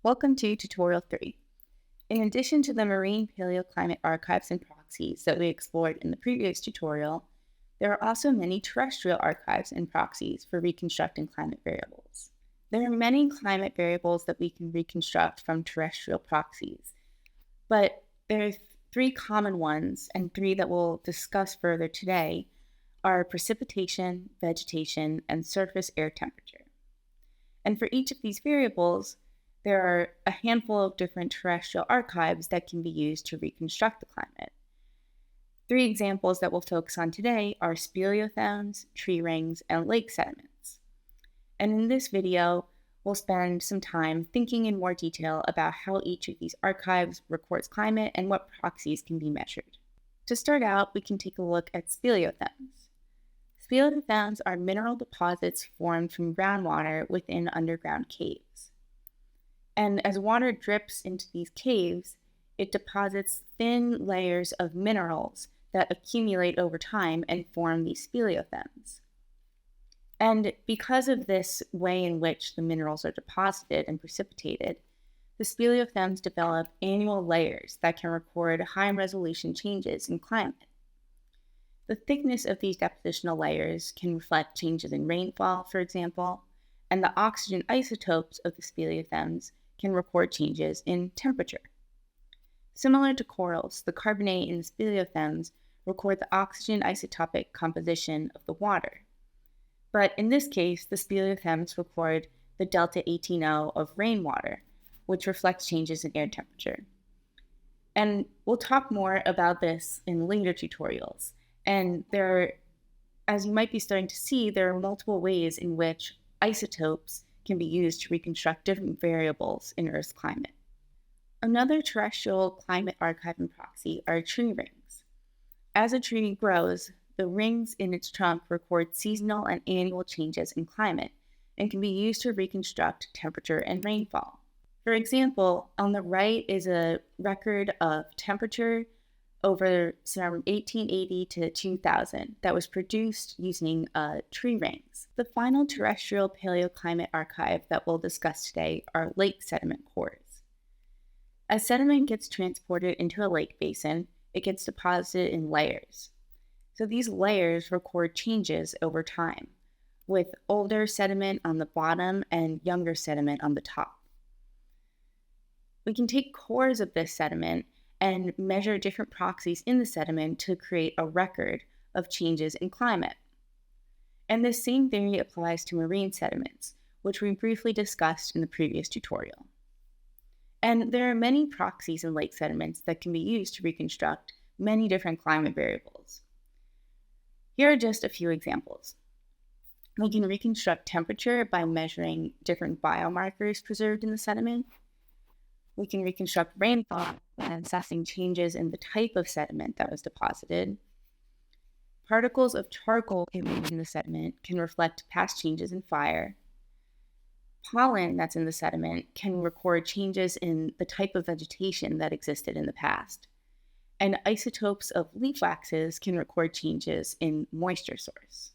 Welcome to Tutorial 3. In addition to the marine paleoclimate archives and proxies that we explored in the previous tutorial, there are also many terrestrial archives and proxies for reconstructing climate variables. There are many climate variables that we can reconstruct from terrestrial proxies, but there are three common ones, and three that we'll discuss further today are precipitation, vegetation, and surface air temperature. And for each of these variables, there are a handful of different terrestrial archives that can be used to reconstruct the climate. Three examples that we'll focus on today are speleothems, tree rings, and lake sediments. And in this video, we'll spend some time thinking in more detail about how each of these archives records climate and what proxies can be measured. To start out, we can take a look at speleothems. Speleothems are mineral deposits formed from groundwater within underground caves. And as water drips into these caves, it deposits thin layers of minerals that accumulate over time and form these speleothems. And because of this way in which the minerals are deposited and precipitated, the speleothems develop annual layers that can record high-resolution changes in climate. The thickness of these depositional layers can reflect changes in rainfall, for example, and the oxygen isotopes of the speleothems can record changes in temperature. Similar to corals, the carbonate in the speleothems record the oxygen isotopic composition of the water. But in this case, the speleothems record the delta 18O of rainwater, which reflects changes in air temperature. And we'll talk more about this in later tutorials. And as you might be starting to see, there are multiple ways in which isotopes can be used to reconstruct different variables in Earth's climate. Another terrestrial climate archive and proxy are tree rings. As a tree grows, the rings in its trunk record seasonal and annual changes in climate and can be used to reconstruct temperature and rainfall. For example, on the right is a record of temperature over from 1880 to 2000 that was produced using tree rings. The final terrestrial paleoclimate archive that we'll discuss today are lake sediment cores. As sediment gets transported into a lake basin, it gets deposited in layers. So these layers record changes over time, with older sediment on the bottom and younger sediment on the top. We can take cores of this sediment and measure different proxies in the sediment to create a record of changes in climate. And this same theory applies to marine sediments, which we briefly discussed in the previous tutorial. And there are many proxies in lake sediments that can be used to reconstruct many different climate variables. Here are just a few examples. We can reconstruct temperature by measuring different biomarkers preserved in the sediment. We can reconstruct rainfall by assessing changes in the type of sediment that was deposited. Particles of charcoal in the sediment can reflect past changes in fire. Pollen that's in the sediment can record changes in the type of vegetation that existed in the past. And isotopes of leaf waxes can record changes in moisture source.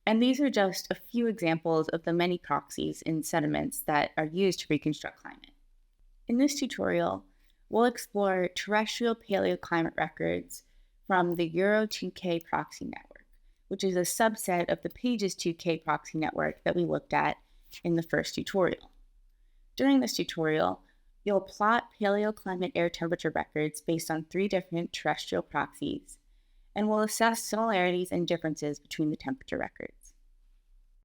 And these are just a few examples of the many proxies in sediments that are used to reconstruct climate. In this tutorial, we'll explore terrestrial paleoclimate records from the Euro 2K proxy network, which is a subset of the Pages 2K proxy network that we looked at in the first tutorial. During this tutorial, you'll plot paleoclimate air temperature records based on three different terrestrial proxies, and we'll assess similarities and differences between the temperature records.